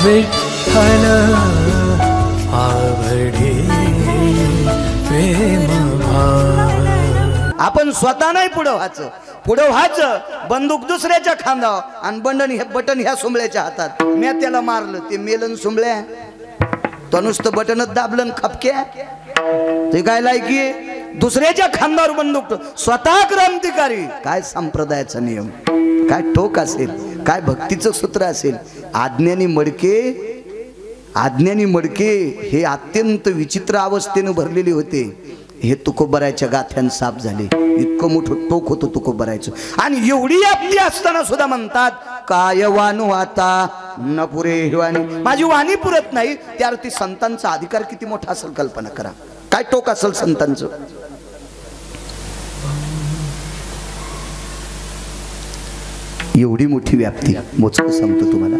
विठ्ठल आवडे प्रेम भाव। आपण स्वतः नाही पुढं व्हायचं, पुढं व्हायचं बंदूक दुसऱ्याच्या खांदावर आणि बटन ह्या सुंबळ्याच्या हातात। मी त्याला मारलं, ते मेलन सुंबळ्या, तो नुसतं बटनच दाबलं खपक्या, ते काय लायकी दुसऱ्याच्या खांदावर बंदूक, स्वतः क्रांतिकारी। काय संप्रदायाचा नियम, काय ठोक असेल, काय भक्तीचं सूत्र असेल। आज्ञानी मडके हे अत्यंत विचित्र अवस्थेने भरलेले होते। हे तुकोबरायच्या गाथ्यान साफ झाले, इतकं मोठं टोक होतं तुकोबरायचं। आणि एवढी आपली असताना सुद्धा म्हणतात काय वाणू आता न पुरे वाणी, माझी वाणी पुरत नाही। त्यावरती संतांचा अधिकार किती मोठा असेल कल्पना करा, काय टोक असेल संतांचं। एवढी मोठी व्याप्ती, मोजकं सांगतो तुम्हाला।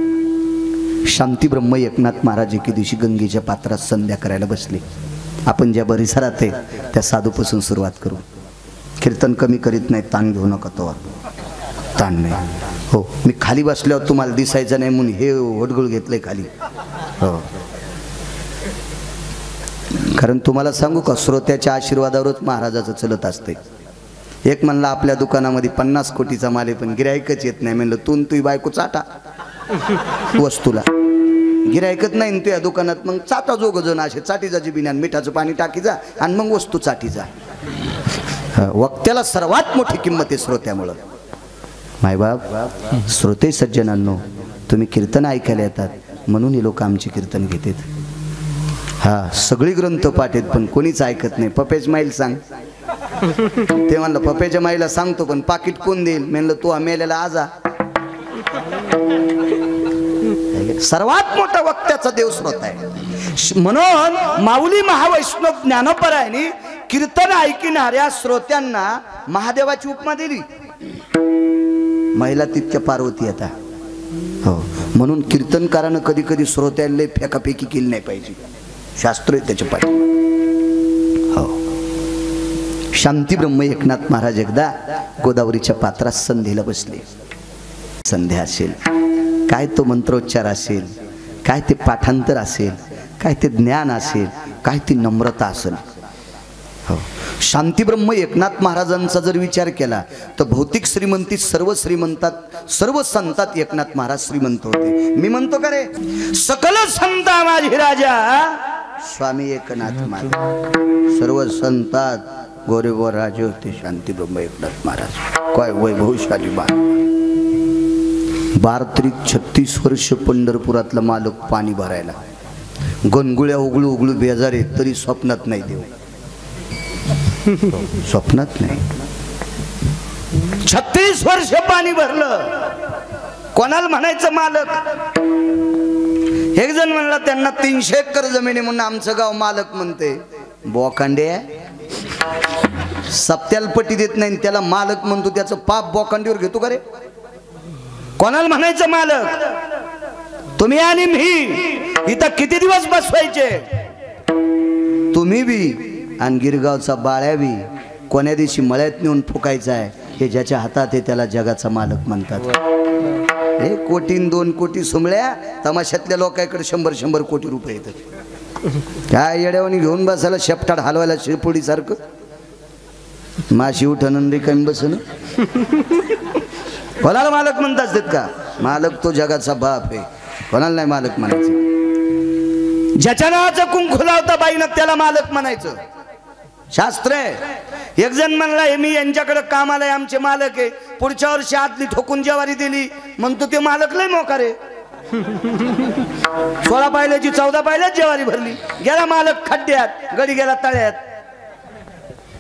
शांती ब्रह्म एकनाथ महाराज एके दिवशी गंगेच्या पात्रात संध्या करायला बसले। आपण ज्या परिसरात आहे त्या साधूपासून सुरुवात करू। कीर्तन कमी करीत नाही, ताण घेऊ नका, तो ताण नाही हो। मी खाली बसल्यावर तुम्हाला दिसायचं नाही म्हणून हे वडगुळ घेतलंय खाली हो। कारण तुम्हाला सांगू का, श्रोत्याच्या आशीर्वादावरच महाराजाचं चलत असते। एक म्हणला आपल्या दुकानामध्ये 50 कोटीचा माल आहे पण गिरायकच येत नाही। म्हणलं तू बायको चाटा वस्तूला, गिरायकच नाही तुझ्या दुकानात, मग चाटा जोग जण असे चाटी जा जिबिन्यान, मिठाचं पाणी टाकी जा आणि मग वस्तू चाटी जा। वक्त्याला सर्वात मोठी किंमत आहे श्रोत्यामुळं। मायबाप, श्रोते सज्जनांनो, तुम्ही कीर्तन ऐकायला येतात म्हणून हे लोक आमची कीर्तन घेतात। हा, सगळी ग्रंथ पाठ आहेत पण कोणीच ऐकत नाही। पपेच माईल सांग, ते म्हणलं पप्याच्या माईला सांगतो पण पाकिट कोण देईल? म्हणलं तू मेलेला आजा। सर्वात मोठा वक्त्याचा देव श्रोता आहे। म्हणून माऊली महावैष्णव ज्ञानोपरायणी कीर्तन ऐकणाऱ्या श्रोत्यांना महादेवाची उपमा दिली। महिला तितक्या पार्वती आता हो। म्हणून कीर्तनकारानं कधी कधी श्रोत्याला फेकाफेकी केली नाही पाहिजे, शास्त्र आहे त्याच्या पाठी हो। शांती ब्रह्म एकनाथ महाराज एकदा गोदावरीच्या पात्रात संध्येला बसले। संध्या असेल, काय तो मंत्रोच्चार असेल, काय ते पाठांतर असेल, काय ते ज्ञान असेल, काय ती नम्रता असेल हो। शांती ब्रह्म एकनाथ महाराजांचा जर विचार केला तर भौतिक श्रीमंती सर्व श्रीमंतात, सर्व संतात एकनाथ महाराज श्रीमंत होते। मी म्हणतो का रे, सकल संता माझी राजा स्वामी एकनाथ महाराज, सर्व संतात गोरेगोर राजे होते शांती ब्रह्म एकनाथ महाराज। काय वैभवशाली मान। 12-36 वर्ष पंढरपुरातला मालक पाणी भरायला, गणगुळ्या उघळू उघळू बेजारे तरी स्वप्नात नाही देव, स्वप्नात नाही। 36 वर्ष पाणी भरलं, कोणाला म्हणायचं मालक? एक जण म्हणला त्यांना 300 एकर जमीन म्हणून आमचं गाव मालक म्हणते। बोकांडे सप्त्याला पट्टी देत नाही त्याला मालक म्हणतो, त्याचं पाप बोकांडीवर घेतो का रे? कोणाला म्हणायचं मालक? तुम्ही आणि मी इथं किती दिवस बसवायचे? तुम्ही बी आणि गिरगावचा बाळ्या बी कोण्या दिवशी मळ्यात नेऊन फुकायचा आहे, हे ज्याच्या हातात आहे त्याला जगाचा मालक म्हणतात। हे 1-2 कोटी सुमळ्या तमाशातल्या लोकांकडे 100-100 कोटी रुपये येतात। काय येड्यावानी घेऊन बसायला, शेपटाड हलवायला शिरपुडी सारखं, माशी उठणं रिकामी बसन। कोणाला मालक म्हणतात देत का? मालक तो जगाचा बाप आहे, कोणाला नाही मालक म्हणायचं। ज्याच्या नावाचं कुंकू लावता बाईनं त्याला मालक म्हणायचं, शास्त्र आहे। एक जण म्हणला हे मी यांच्याकडे कामाला आहे, आमचे मालक आहे, पुढच्या वर्षी आतली ठोकून ज्वारी दिली म्हणतो ते मालक लय मोकार आहे। 16 पायल्याची 14 पायल्यात ज्वारी भरली, गेला मालक खड्ड्यात, गडी गेला तळ्यात।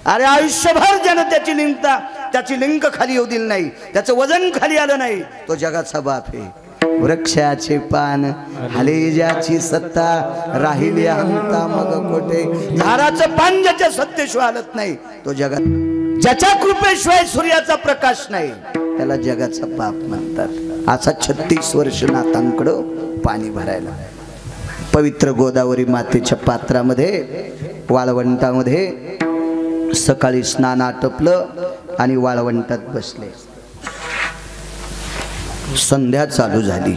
अरे आयुष्यभर ज्यानं त्याची लिंक खाली येऊ दिली नाही, त्याचं वजन खाली आलं नाही, तो जगाचा बाप आहे। वृक्षाचे पान हाले ज्याची सत्ता, राहिली अहंता मग कोठे। झाडाचं पान ज्याच्या सत्तेशिवाय हलत नाही तो जगात, ज्याच्या कृपेशिवाय सूर्याचा प्रकाश नाही त्याला जगाचा बाप म्हणतात। असा 36 वर्ष नाथांकडं पाणी भरायला पवित्र गोदावरी मातेच्या पात्रामध्ये वाळवंटामध्ये सकाळी स्नान आटपलं आणि वाळवंटात बसले। संध्या चालू झाली,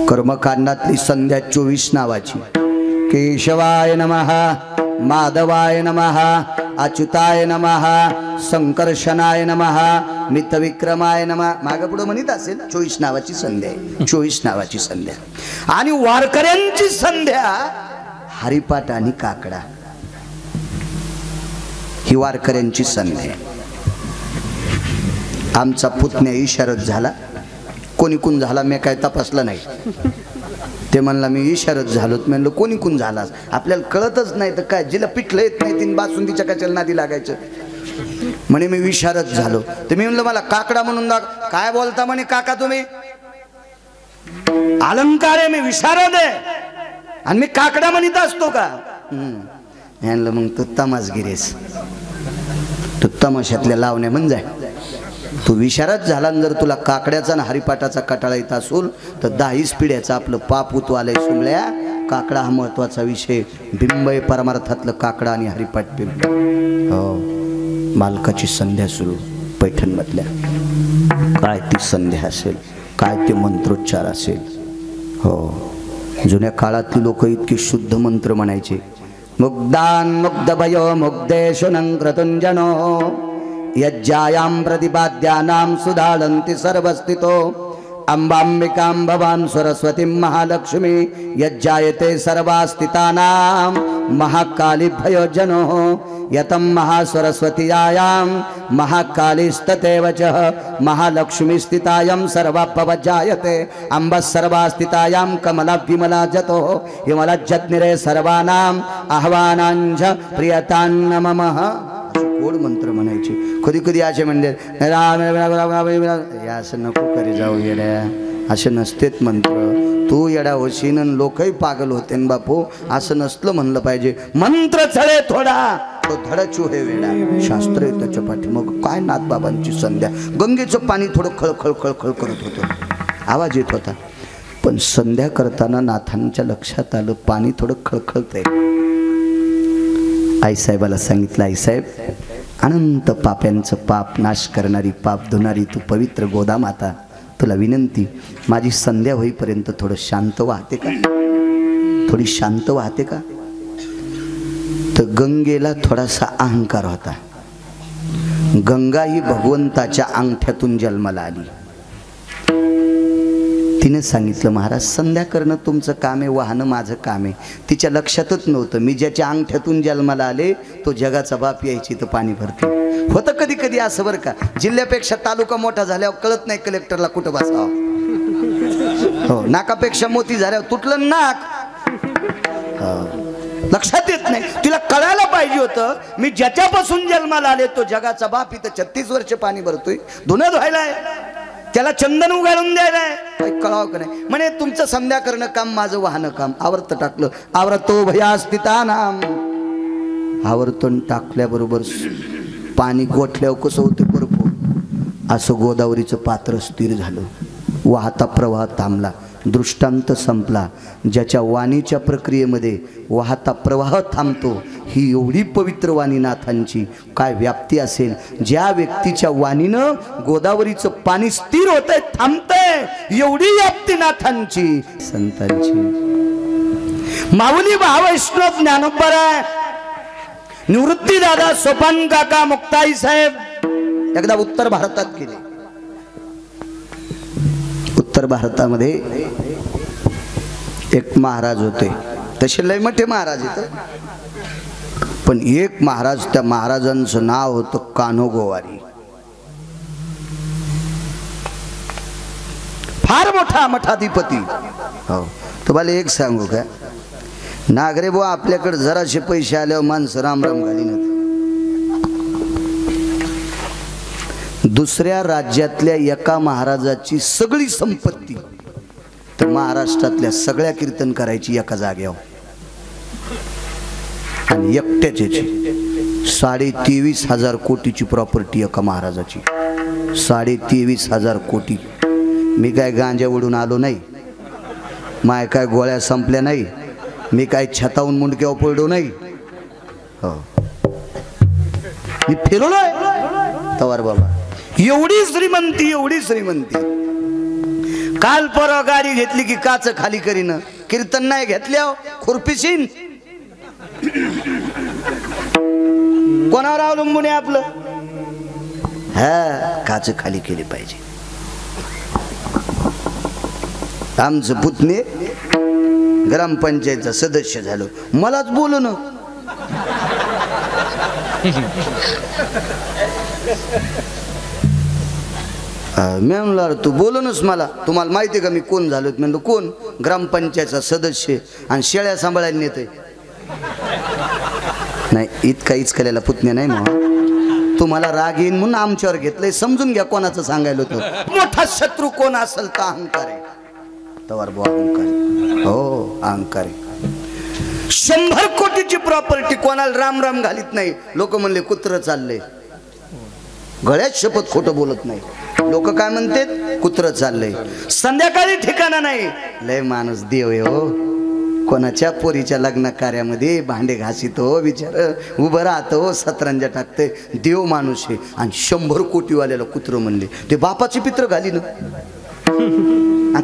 कर्मकांडातली संध्या 24 नावाची. केशवाय नमः, माधवाय नमः, अच्युताय नमः, संकर्षणाय नमः, मितविक्रमाय नमः. मागं पुढं म्हणत असेल 24 नावाची संध्या आहे. 24 नावाची संध्या. आणि वारकऱ्यांची संध्या हरिपाठ आणि काकडा, ही वारकऱ्यांची संध्या. आमचा पुतण्या इशारत झाला, कोणी कोण झाला मी काय तपासलं नाही. ते म्हणला मी इशारत झालो. म्हणलं कोणी कोण झालास, आपल्याला कळतच नाही तर काय, जिला पिठलं येत नाही तीन बासुंदीच्या कशाला नादी लागायचं. म्हणे मी विशारद झालो. तर मी म्हणलं मला काकडा म्हणून दाख. काय बोलता म्हणे काका तुम्ही, अलंकार आहे, मी विशारद आहे आणि मी काकडा म्हणत असतो का. म्हणलं मग तू तमासगिरीस, तू तमाशातल्या लावण्या म्हण जाय. तू विशारद झाला, जर तुला काकड्याचा आणि हरिपाठाचा कटाळा येत असेल तर 10 पिढ्याचं आपलं पाप उतवालय सुमल्या. काकडा हा महत्वाचा विषय. बिंबय परमार्थातलं काकडा आणि हरिपाठ बिंब. हो, मालकाची संध्या सुरू पैठणमधल्या. काय ती संध्या असेल, काय ते मंत्रोच्चार असेल. हो, जुन्या काळातली लोक इतकी शुद्ध मंत्र म्हणायचे. मुग्धान मुग्धभयो मुग्धेषु नंक्रतुंजनो यज्जायां प्रतिपाद्यानां सुधाळन्ति सर्वस्थितो अंबाम्बिकां भवान् सरस्वतीं महालक्ष्मी यज्जायते सर्वास्थितानां महाकाली भयोजनो यतं महासरस्वतीयां महाकालीस्ततेव च महालक्ष्मी स्थितायां सर्वापवजायते अंब सर्वास्थितायां कमला विमला जतो विमलज्जनिरे सर्वानां आह्वानांच प्रियतां नमः. गोड मंत्र म्हणायचे. कधी कधी असे म्हणजे असं नको करे जाऊ येड्या, असे नसतेत मंत्र. तू येडा होशीन आणि लोकही पागल होते न बापू, असं नसलं म्हणलं पाहिजे. मंत्र चढे थोडा तो धडचू हे वेडा, शास्त्र आहे त्याच्या पाठी. मग काय नाथबाबांची संध्या. गंगेचं पाणी थोडं खळखळ खळखळ करत होतं, आवाज येत होता. पण संध्या करताना नाथांच्या लक्षात आलं पाणी थोडं खळखळतंय. आईसाहेबाला सांगितलं, आईसाहेब अनंत पाप्यांचं पाप नाश करणारी, पाप धुणारी तू पवित्र गोदा माता, तुला विनंती, माझी संध्या होईपर्यंत थोडं शांत वाहते का, थोडी शांत वाहते का. तर गंगेला थोडासा अहंकार होता. गंगा ही भगवंताच्या अंगठ्यातून जन्माला आली. तिने सांगितलं, महाराज संध्या करणं तुमचं काम आहे, वाहनं माझं काम आहे. तिच्या लक्षातच नव्हतं मी ज्याच्या अंगठ्यातून जन्माला आले तो जगाचा बाप यायची तर पाणी भरते. होतं कधी कधी असं बरं का, जिल्ह्यापेक्षा तालुका मोठा झाल्यावर कळत नाही कलेक्टरला कुठं बसावं. हो, नाकापेक्षा मोती झाल्यावर तुटलं नाक, लक्षात येत नाही. तिला कळायला पाहिजे होतं मी ज्याच्यापासून जन्माला आले तो जगाचा बाप इथं 36 वर्ष पाणी भरतोय, धुणं धुवायलाय, त्याला चंदन उगाळून द्यायलाय. काही कळावं का नाही. म्हणे तुमचं संध्या करणं काम, माझं वाहनं काम. आवर्त टाकलं. आवरतो भयास्थितानाम. आवर्तन टाकल्याबरोबर पाणी गोठल्यावर कसं होतं बरोबर, असं गोदावरीचं पात्र स्थिर झालं. वाहता प्रवाह थांबला, दृष्टांत संपला. ज्याच्या वाणीच्या प्रक्रियेमध्ये वाहता प्रवाह थांबतो, ही एवढी पवित्र वाणी नाथांची काय व्याप्ती असेल. ज्या व्यक्तीच्या वाणीनं गोदावरीचं पाणी स्थिर होतंय, थांबतंय, एवढी व्याप्ती नाथांची संतांची. माऊली महावैष्णव ज्ञानोबर आहे, निवृत्ती दादा, सोपान काका, मुक्ताई साहेब एकदा उत्तर भारतात गेले. उत्तर भारतामध्ये एक महाराज होते, तसे लय मोठे महाराज येत, पण एक महाराज, त्या महाराजांचं नाव होतं कान्होगोवारी. फार मोठा मठाधिपती. हो, तुम्हाला एक सांगू का, नागरे बुवा आपल्याकडे जराशे पैसे आल्यावर माणसं रामराम घालीन. दुसऱ्या राज्यातल्या एका महाराजाची सगळी संपत्ती तर महाराष्ट्रातल्या सगळ्या कीर्तन करायची एका जाग्यावर, आणि एकट्याची 23,500 कोटीची प्रॉपर्टी एका महाराजाची. 23,500 कोटी. मी काय गांजा उडून आलो नाही, माय काय गोळ्या संपल्या नाही, मी काय छतावून मुंडक्यावर पडलो नाही. हो, मी फिरलोय तवार बाबा. एवढी श्रीमंती, एवढी श्रीमंती. काल परवा गाडी घेतली की काच खाली करीन, कीर्तन नाही घेतल्या खुरपीशीन. कोणावर अवलंबून आहे आपलं? हा, काच खाली केली पाहिजे. आमचं पुतणे ग्रामपंचायतचा सदस्य झालो, मलाच बोलू ना. मी म्हणलं तू बोलूनच मला, तुम्हाला माहिती आहे का मी कोण झालो? म्हणलं कोण? ग्रामपंचायतचा सदस्य आणि शेळ्या सांभाळायला नेते. नाही, इतका इचकलेला पुतण्या नाही मग. तुम्हाला राग येईन म्हणून आमच्यावर घेतलंय, समजून घ्या कोणाचं सांगायला होतं. मोठा शत्रू कोण असेल तर अहंकार आहे. तवर बो अहंकार, हो अहंकार. 100 कोटीची प्रॉपर्टी कोणाला राम राम घालीत नाही. लोक म्हणले कुत्र चालले, गळ्यात शपथ खोटं बोलत नाही. लोक काय म्हणतात? कुत्र चाललंय. संध्याकाळी ठिकाणा नाही. लय माणूस देव आहे हो. कोणाच्या पोरीच्या लग्न कार्यामध्ये भांडे घासितो, विचार उभं राहतो, सतरंजा टाकते. देव माणूस आहे. आणि 100 कोटीवाल्याला कुत्र म्हणले, ते बापाची पित्र घाली ना.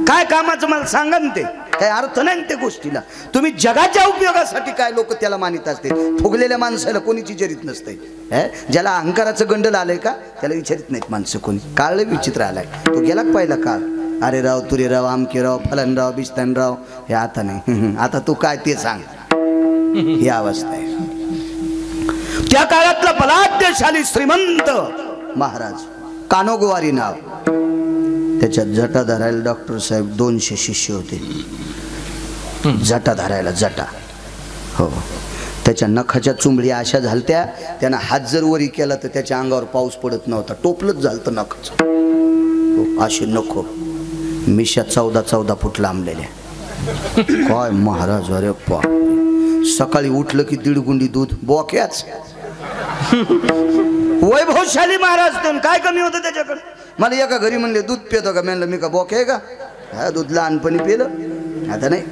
काय कामाचं मला सांगा ना. ते काय अर्थ नाही त्या गोष्टीला. तुम्ही जगाच्या उपयोगासाठी काय लोक त्याला मानित असते. फुगलेल्या माणसाला कोणीच विचारित नसते. ज्याला अहंकाराचं गंडल आलंय का त्याला विचारित नाहीत माणसं कोणी. काळ विचित्र आलाय. तो गेला पाहिला काळ. अरे राव, तुरे राव, आमके राव, फलन राव, बिस्तान राव. हे आता नाही. आता तू काय ते सांग. ही अवस्था आहे. त्या काळातला बलाढ्यशाली श्रीमंत महाराज, कानोगवारी नाव. त्याच्यात जटा धरायला डॉक्टर साहेब 200 शिष्य होते. जटा धरायला जटा, हो. त्याच्या नखाच्या चुंबडी अशा झालत्या, त्यानं हात जर वरी केला तर त्याच्या अंगावर पाऊस पडत नव्हता. टोपलंच झालतं नखाचं. हो, असे नको. मिशा 14 फूट लांबलेल्या. काय महाराज, अरे पा. सकाळी उठलं की 1.5 गुंडी दूध, बोक्याच. वैभवशाली महाराज. काय कमी होतं त्याच्याकडे? मला एका घरी म्हणले दूध पितो का? म्हणलं मी का बोके आहे का? हा, दूध लहानपणी पिलं, आता नाही.